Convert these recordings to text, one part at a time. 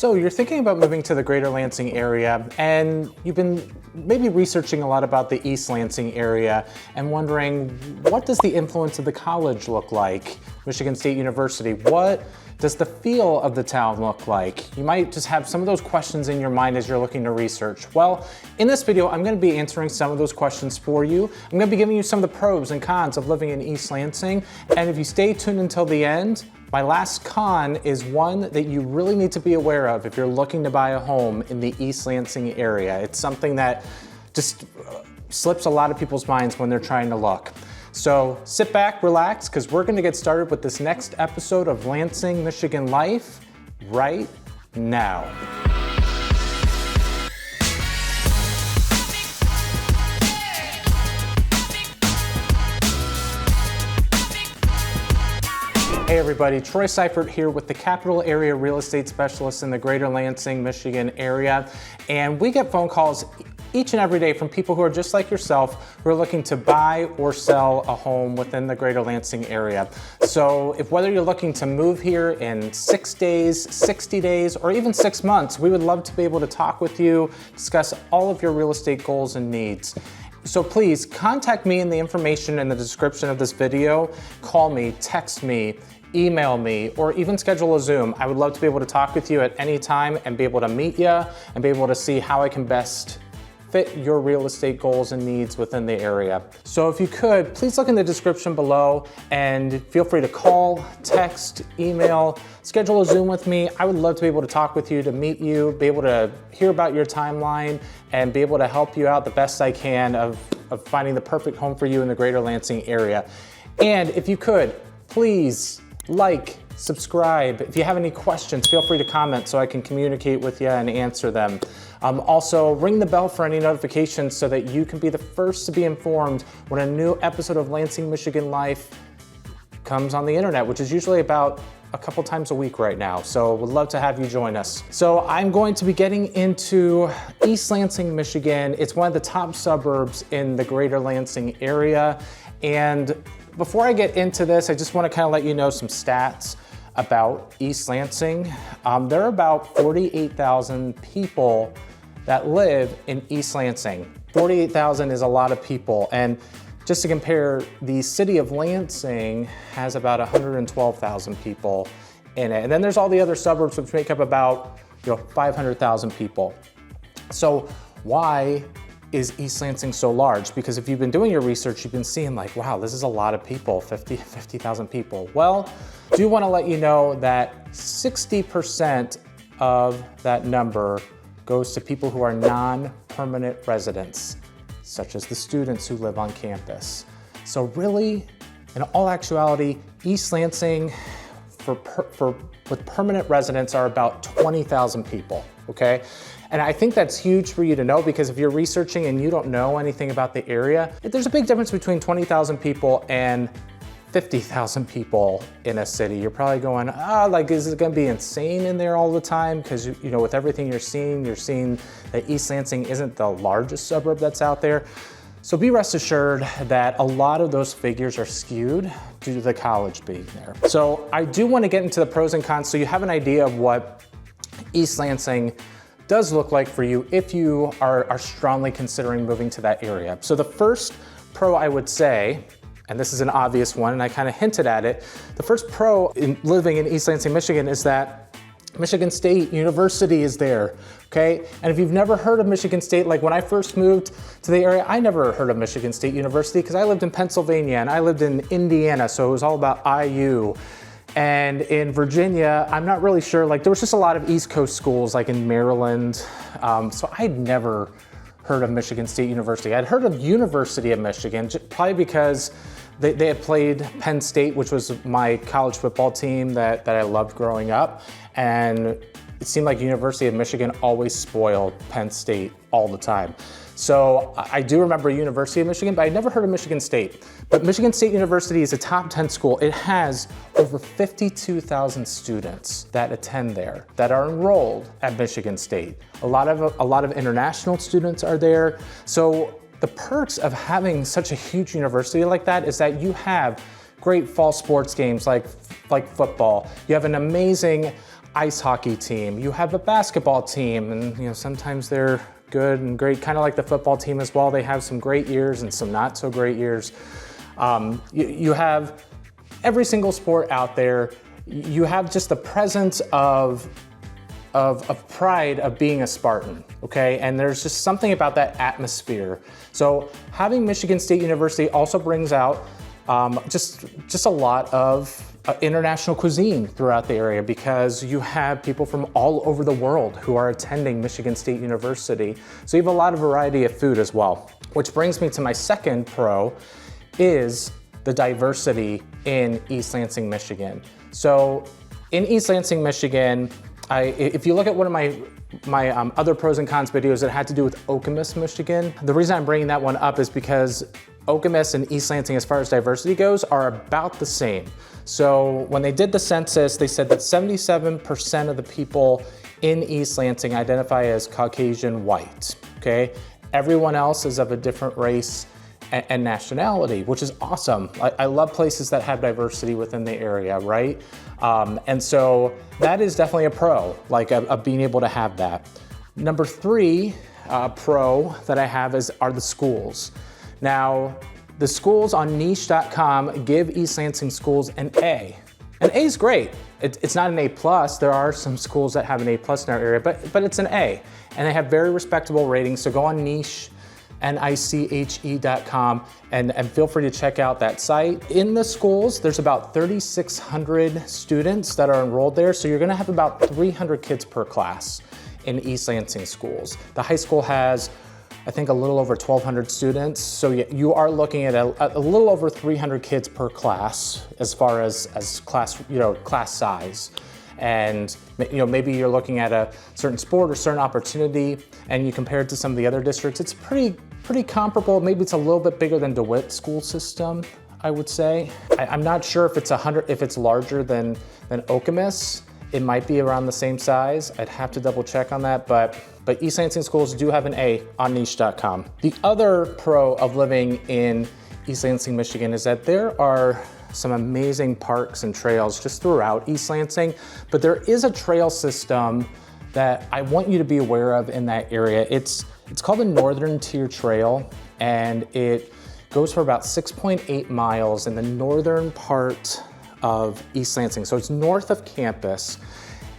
So you're thinking about moving to the greater Lansing area, and you've been maybe researching a lot about the East Lansing area and wondering, what does the influence of the college look like? Michigan State University, what does the feel of the town look like? You might just have some of those questions in your mind as you're looking to research. Well, in this video, I'm going to be answering some of those questions for you. I'm going to be giving you some of the pros and cons of living in East Lansing. And if you stay tuned until the end, my last con is one that you really need to be aware of if you're looking to buy a home in the East Lansing area. It's something that just slips a lot of people's minds when they're trying to look. So sit back, relax, because we're going to get started with this next episode of Lansing Michigan Life right now. Hey everybody, Troy Seyfert here with the Capital Area Real Estate Specialist in the greater Lansing, Michigan area. And we get phone calls each and every day from people who are just like yourself, who are looking to buy or sell a home within the greater Lansing area. So whether you're looking to move here in 6 days, 60 days, or even 6 months, we would love to be able to talk with you, discuss all of your real estate goals and needs. So please contact me in the information in the description of this video. Call me, text me, email me, or even schedule a Zoom. I would love to be able to talk with you at any time and be able to meet you and be able to see how I can best fit your real estate goals and needs within the area. So if you could, please look in the description below and feel free to call, text, email, schedule a Zoom with me. I would love to be able to talk with you, to meet you, be able to hear about your timeline, and be able to help you out the best I can of finding the perfect home for you in the greater Lansing area. And if you could, please like, subscribe. If you have any questions, feel free to comment so I can communicate with you and answer them. Also, ring the bell for any notifications so that you can be the first to be informed when a new episode of Lansing Michigan Life comes on the internet, which is usually about a couple times a week right now. So would love to have you join us. So I'm going to be getting into East Lansing, Michigan. It's one of the top suburbs in the greater Lansing area. And before I get into this, I just want to kind of let you know some stats about East Lansing. There are about 48,000 people that live in East Lansing. 48,000 is a lot of people. And just to compare, the city of Lansing has about 112,000 people in it. And then there's all the other suburbs which make up about 500,000 people. So why is East Lansing so large? Because if you've been doing your research, you've been seeing like, wow, this is a lot of people, 50,000 people. Well, I do want to let you know that 60% of that number goes to people who are non-permanent residents, such as the students who live on campus. So really, in all actuality, East Lansing with permanent residents are about 20,000 people, okay? And I think that's huge for you to know, because if you're researching and you don't know anything about the area, there's a big difference between 20,000 people and 50,000 people in a city. You're probably going, like, is it gonna be insane in there all the time? Because with everything you're seeing that East Lansing isn't the largest suburb that's out there. So be rest assured that a lot of those figures are skewed due to the college being there. So I do want to get into the pros and cons so you have an idea of what East Lansing does look like for you if you are strongly considering moving to that area. So the first pro I would say, and this is an obvious one and I kind of hinted at it, the first pro in living in East Lansing, Michigan is that Michigan State University is there, okay? And if you've never heard of Michigan State, like when I first moved to the area, I never heard of Michigan State University because I lived in Pennsylvania and I lived in Indiana, so it was all about IU. And in Virginia, I'm not really sure, like there was just a lot of East Coast schools like in Maryland. So I'd never heard of Michigan State University. I'd heard of University of Michigan, probably because they had played Penn State, which was my college football team that I loved growing up. And it seemed like University of Michigan always spoiled Penn State all the time. So I do remember University of Michigan, but I never heard of Michigan State. But Michigan State University is a top 10 school. It has over 52,000 students that attend there, that are enrolled at Michigan State. A lot of international students are there. So the perks of having such a huge university like that is that you have great fall sports games like football. You have an amazing ice hockey team, you have a basketball team, and sometimes they're good and great, kind of like the football team as well. They have some great years and some not so great years. You have every single sport out there. You have just the presence of pride of being a Spartan, okay? And there's just something about that atmosphere. So having Michigan State University also brings out just a lot of international cuisine throughout the area, because you have people from all over the world who are attending Michigan State University. So you have a lot of variety of food as well. Which brings me to my second pro, is the diversity in East Lansing, Michigan. So in East Lansing, Michigan, if you look at one of my other pros and cons videos that had to do with Okemos, Michigan, the reason I'm bringing that one up is because Okemos and East Lansing, as far as diversity goes, are about the same. So when they did the census, they said that 77% of the people in East Lansing identify as Caucasian white, okay? Everyone else is of a different race and nationality, which is awesome. I love places that have diversity within the area, right? And so that is definitely a pro, like of being able to have that. Number three pro that I have are the schools. Now, the schools on niche.com give East Lansing schools an A. An A is great. It's not an A+. There are some schools that have an A+ in our area, but it's an A. And they have very respectable ratings, so go on niche, niche.com, and feel free to check out that site. In the schools, there's about 3,600 students that are enrolled there, so you're gonna have about 300 kids per class in East Lansing schools. The high school has, I think, a little over 1,200 students, so you are looking at a little over 300 kids per class as far as class, class size. And maybe you're looking at a certain sport or certain opportunity, and you compare it to some of the other districts, it's pretty comparable. Maybe it's a little bit bigger than DeWitt school system, I would say. I'm not sure if it's larger than Okemos. It might be around the same size. I'd have to double check on that, but East Lansing schools do have an A on niche.com. The other pro of living in East Lansing, Michigan is that there are some amazing parks and trails just throughout East Lansing, but there is a trail system that I want you to be aware of in that area. It's called the Northern Tier Trail, and it goes for about 6.8 miles in the northern part of East Lansing. So it's north of campus,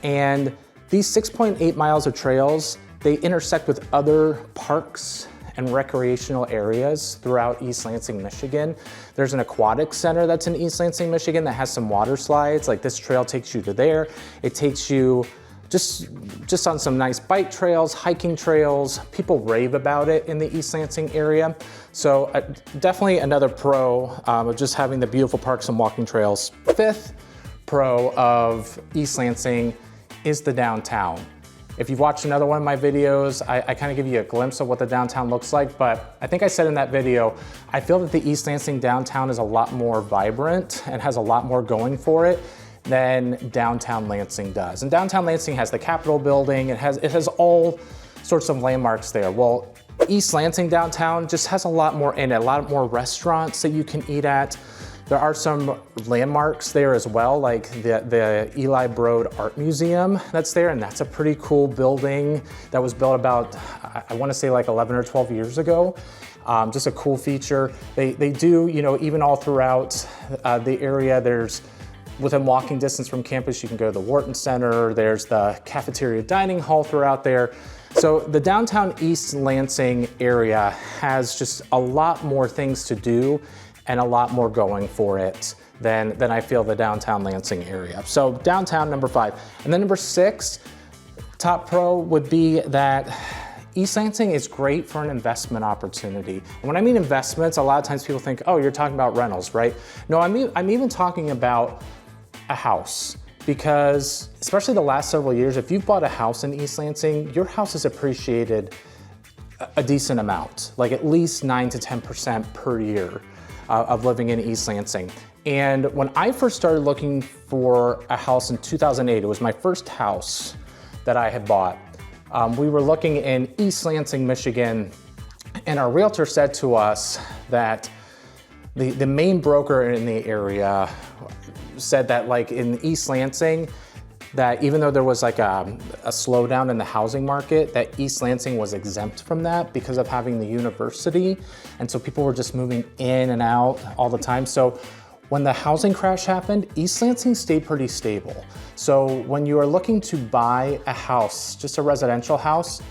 and these 6.8 miles of trails, they intersect with other parks and recreational areas throughout East Lansing, Michigan. There's an aquatic center that's in East Lansing, Michigan that has some water slides. Like this trail takes you to there. It takes you just on some nice bike trails, hiking trails. People rave about it in the East Lansing area. So definitely another pro of just having the beautiful parks and walking trails. Fifth pro of East Lansing is the downtown. If you've watched another one of my videos, I kind of give you a glimpse of what the downtown looks like, but I think I said in that video, I feel that the East Lansing downtown is a lot more vibrant and has a lot more going for it than downtown Lansing does. And downtown Lansing has the Capitol building, it has all sorts of landmarks there. Well, East Lansing downtown just has a lot more in it, a lot more restaurants that you can eat at. There are some landmarks there as well, like the Eli Broad Art Museum that's there, and that's a pretty cool building that was built about, I wanna say like 11 or 12 years ago. Just a cool feature. They do, even all throughout the area, there's, within walking distance from campus, you can go to the Wharton Center, there's the cafeteria dining hall throughout there. So the downtown East Lansing area has just a lot more things to do and a lot more going for it than I feel the downtown Lansing area. So downtown, number 5. And then number 6, top pro would be that East Lansing is great for an investment opportunity. And when I mean investments, a lot of times people think, oh, you're talking about rentals, right? No, I'm even talking about a house. Because especially the last several years, if you've bought a house in East Lansing, your house has appreciated a decent amount, like at least 9 to 10% per year of living in East Lansing. And when I first started looking for a house in 2008, it was my first house that I had bought. We were looking in East Lansing, Michigan, and our realtor said to us that the main broker in the area said that, like, in East Lansing, that even though there was like a slowdown in the housing market, that East Lansing was exempt from that because of having the university. And so people were just moving in and out all the time. So when the housing crash happened, East Lansing stayed pretty stable. So when you are looking to buy a house, just a residential house,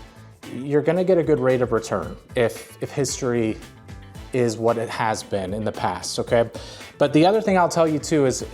you're gonna get a good rate of return if history is what it has been in the past, okay? But the other thing I'll tell you too is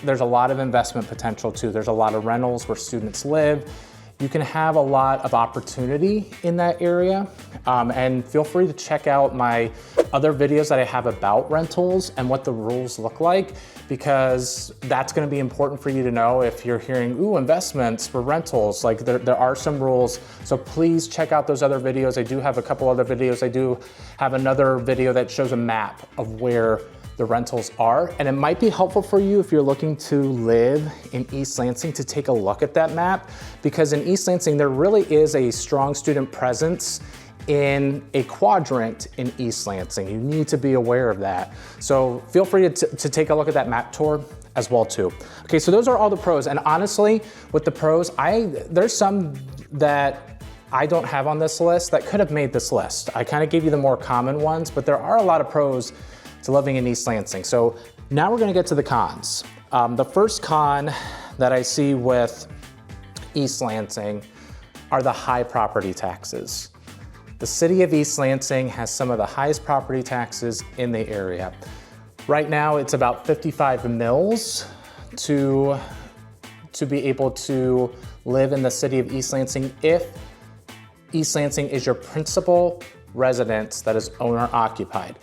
there's a lot of investment potential too. There's a lot of rentals where students live. You can have a lot of opportunity in that area. And feel free to check out my other videos that I have about rentals and what the rules look like, because that's gonna be important for you to know if you're hearing, ooh, investments for rentals, like there are some rules. So please check out those other videos. I do have a couple other videos. I do have another video that shows a map of where the rentals are. And it might be helpful for you if you're looking to live in East Lansing to take a look at that map, because in East Lansing, there really is a strong student presence in a quadrant in East Lansing. You need to be aware of that. So feel free to take a look at that map tour as well too. Okay, so those are all the pros. And honestly, with the pros, there's some that I don't have on this list that could have made this list. I kind of gave you the more common ones, but there are a lot of pros to living in East Lansing. So now we're gonna get to the cons. The first con that I see with East Lansing are the high property taxes. The city of East Lansing has some of the highest property taxes in the area. Right now, it's about 55 mils to be able to live in the city of East Lansing if East Lansing is your principal residence that is owner occupied.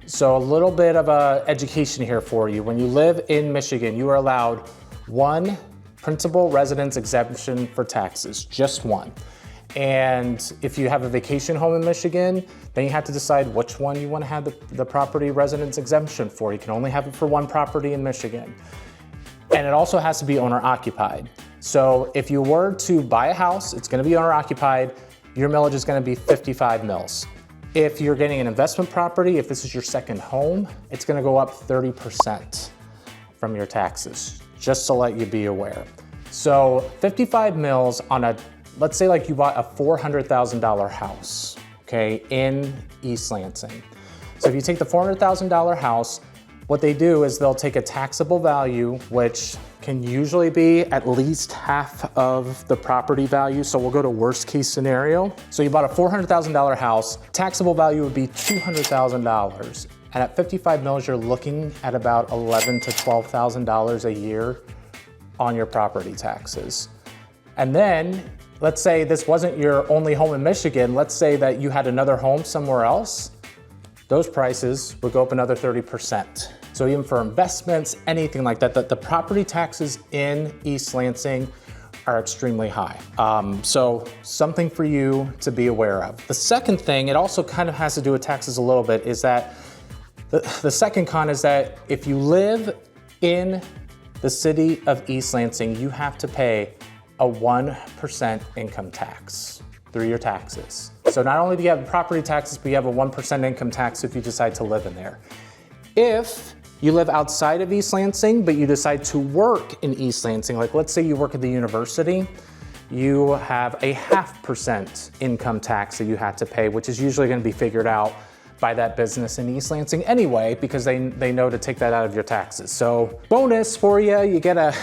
So a little bit of a education here for you. When you live in Michigan, you are allowed one principal residence exemption for taxes, just one. And if you have a vacation home in Michigan, then you have to decide which one you want to have the property residence exemption for. You can only have it for one property in Michigan. And it also has to be owner occupied. So if you were to buy a house, it's going to be owner occupied, your millage is going to be 55 mils. If you're getting an investment property, if this is your second home, it's going to go up 30% from your taxes, just to let you be aware. So 55 mils on a, let's say like you bought a $400,000 house, okay, in East Lansing. So if you take the $400,000 house, what they do is they'll take a taxable value, which can usually be at least half of the property value. So we'll go to worst case scenario. So you bought a $400,000 house, taxable value would be $200,000. And at 55 mils, you're looking at about $11,000 to $12,000 a year on your property taxes. And then let's say this wasn't your only home in Michigan. Let's say that you had another home somewhere else. Those prices would go up another 30%. So even for investments, anything like that, the property taxes in East Lansing are extremely high. So something for you to be aware of. The second thing, it also kind of has to do with taxes a little bit, is that the second con is that if you live in the city of East Lansing, you have to pay a 1% income tax through your taxes. So not only do you have property taxes, but you have a 1% income tax if you decide to live in there. If you live outside of East Lansing, but you decide to work in East Lansing, like let's say you work at the university, you have a 0.5% income tax that you have to pay, which is usually gonna be figured out by that business in East Lansing anyway, because they know to take that out of your taxes. So bonus for you, you get a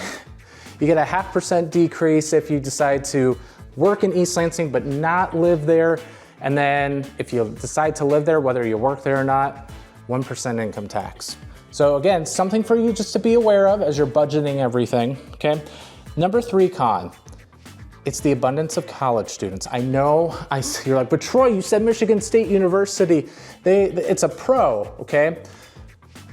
0.5% decrease if you decide to work in East Lansing but not live there. And then if you decide to live there, whether you work there or not, 1% income tax. So again, something for you just to be aware of as you're budgeting everything, okay? Number 3 con, it's the abundance of college students. I know, you're like, but Troy, you said Michigan State University, it's a pro, okay?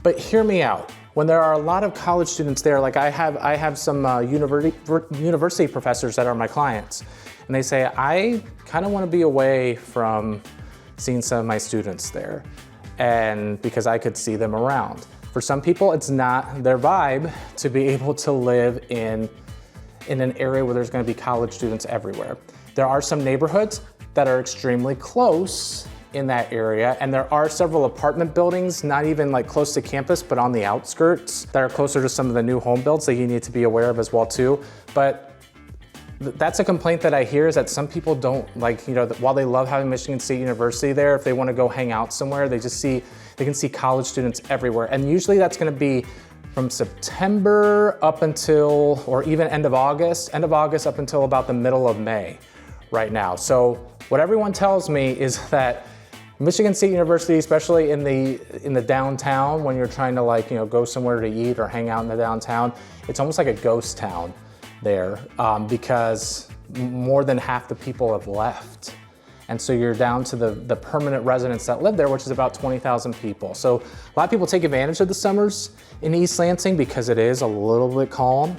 But hear me out. When there are a lot of college students there, like I have some university professors that are my clients, and they say, I kind of want to be away from seeing some of my students there, and because I could see them around. For some people, it's not their vibe to be able to live in an area where there's going to be college students everywhere. There are some neighborhoods that are extremely close in that area, and there are several apartment buildings, not even like close to campus, but on the outskirts that are closer to some of the new home builds that you need to be aware of as well too. But That's a complaint that I hear, is that some people don't like, while they love having Michigan State University there, if they want to go hang out somewhere, they can see college students everywhere. And usually that's going to be from September up until, or even end of August up until about the middle of May right now. So what everyone tells me is that Michigan State University, especially in the downtown, when you're trying to go somewhere to eat or hang out in the downtown, it's almost like a ghost town there, because more than half the people have left. And so you're down to the permanent residents that live there, which is about 20,000 people. So a lot of people take advantage of the summers in East Lansing because it is a little bit calm.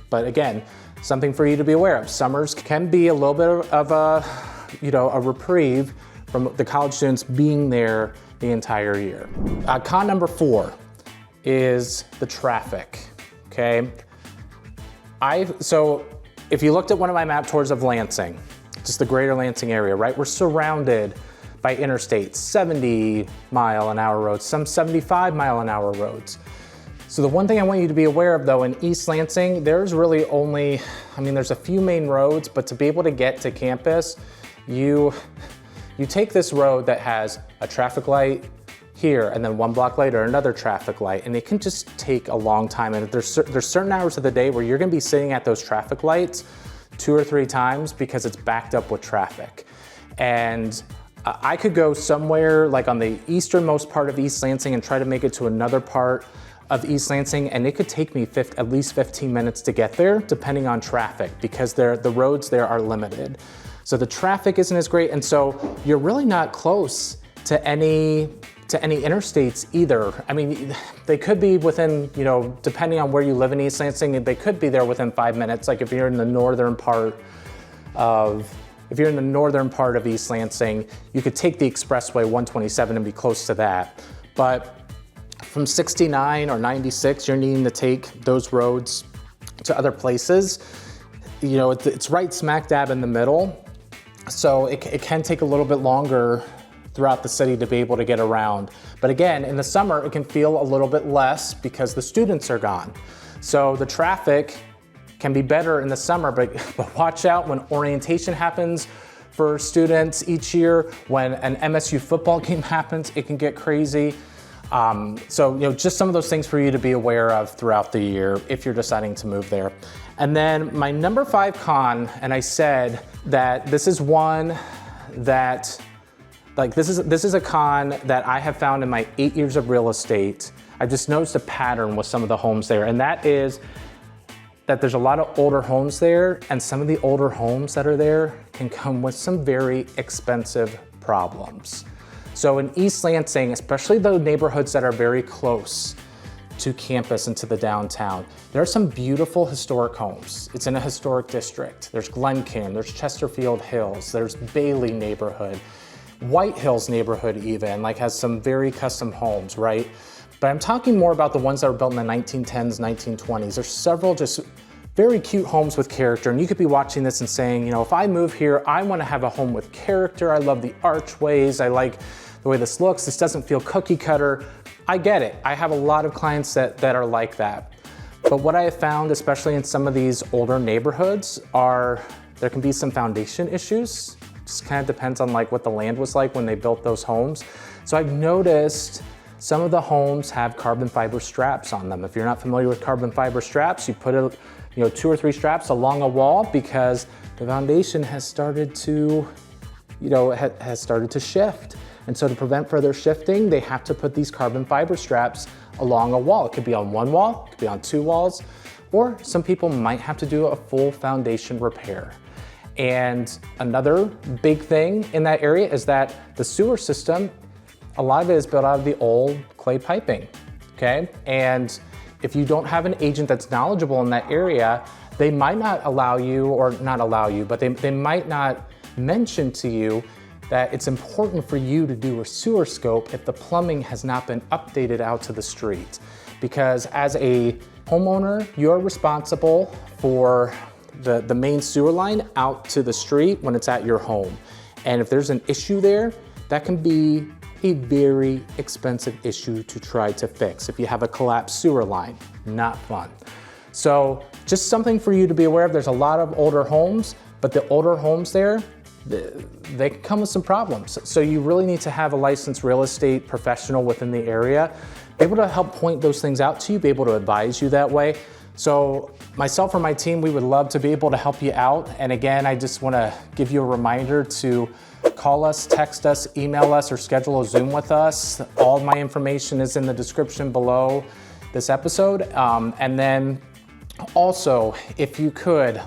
But again, something for you to be aware of. Summers can be a little bit of a reprieve from the college students being there the entire year. Con number 4 is the traffic, okay? So if you looked at one of my map tours of Lansing, just the greater Lansing area, right? We're surrounded by interstates, 70-mile-an-hour roads, some 75-mile-an-hour roads. So the one thing I want you to be aware of though, in East Lansing, there's really only, there's a few main roads, but to be able to get to campus, you take this road that has a traffic light here, and then 1 block later, another traffic light, and it can just take a long time. And there's certain hours of the day where you're gonna be sitting at those traffic lights 2 or 3 times because it's backed up with traffic. And I could go somewhere like on the easternmost part of East Lansing and try to make it to another part of East Lansing, and it could take me at least 15 minutes to get there, depending on traffic, because the roads there are limited. So the traffic isn't as great, and so you're really not close to any interstates either. They could be within, depending on where you live in East Lansing, they could be there within 5 minutes. Like if you're in the northern part of East Lansing, you could take the expressway 127 and be close to that. But from 69 or 96, you're needing to take those roads to other places. It's right smack dab in the middle. So it can take a little bit longer throughout the city to be able to get around. But again, in the summer, it can feel a little bit less because the students are gone. So the traffic can be better in the summer, but watch out when orientation happens for students each year. When an MSU football game happens, it can get crazy. So just some of those things for you to be aware of throughout the year if you're deciding to move there. And then my number 5 con, and I said that this is one that, this is a con that I have found in my 8 years of real estate. I just noticed a pattern with some of the homes there, and that is that there's a lot of older homes there, and some of the older homes that are there can come with some very expensive problems. So in East Lansing, especially the neighborhoods that are very close to campus and to the downtown, there are some beautiful historic homes. It's in a historic district. There's Glencairn, there's Chesterfield Hills, there's Bailey neighborhood, White Hills neighborhood even, has some very custom homes, right? But I'm talking more about the ones that were built in the 1910s, 1920s. There's several just very cute homes with character, and you could be watching this and saying, if I move here, I want to have a home with character. I love the archways. I like the way this looks. This doesn't feel cookie cutter. I get it. I have a lot of clients that are like that. But what I have found, especially in some of these older neighborhoods, there can be some foundation issues. Just kind of depends on what the land was like when they built those homes. So I've noticed some of the homes have carbon fiber straps on them. If you're not familiar with carbon fiber straps, you put 2 or 3 straps along a wall because the foundation has started to, has started to shift. And so to prevent further shifting, they have to put these carbon fiber straps along a wall. It could be on 1 wall, it could be on 2 walls, or some people might have to do a full foundation repair. And another big thing in that area is that the sewer system, a lot of it is built out of the old clay piping, okay? And if you don't have an agent that's knowledgeable in that area, they might not allow you, or not allow you, but they might not mention to you that it's important for you to do a sewer scope if the plumbing has not been updated out to the street. Because as a homeowner, you're responsible for the main sewer line out to the street when it's at your home. And if there's an issue there, that can be a very expensive issue to try to fix. If you have a collapsed sewer line, not fun. So just something for you to be aware of. There's a lot of older homes, but the older homes there, they can come with some problems. So you really need to have a licensed real estate professional within the area, be able to help point those things out to you, be able to advise you that way. So myself or my team, we would love to be able to help you out. And again, I just want to give you a reminder to call us, text us, email us, or schedule a Zoom with us. All of my information is in the description below this episode. And then also, if you could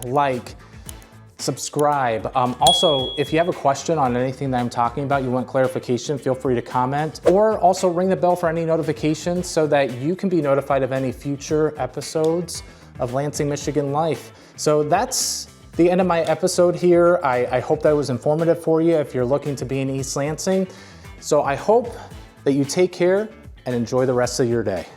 subscribe. Also, if you have a question on anything that I'm talking about, you want clarification, feel free to comment, or also ring the bell for any notifications so that you can be notified of any future episodes of Lansing Michigan Life. So that's the end of my episode here. I hope that was informative for you if you're looking to be in East Lansing. So I hope that you take care and enjoy the rest of your day.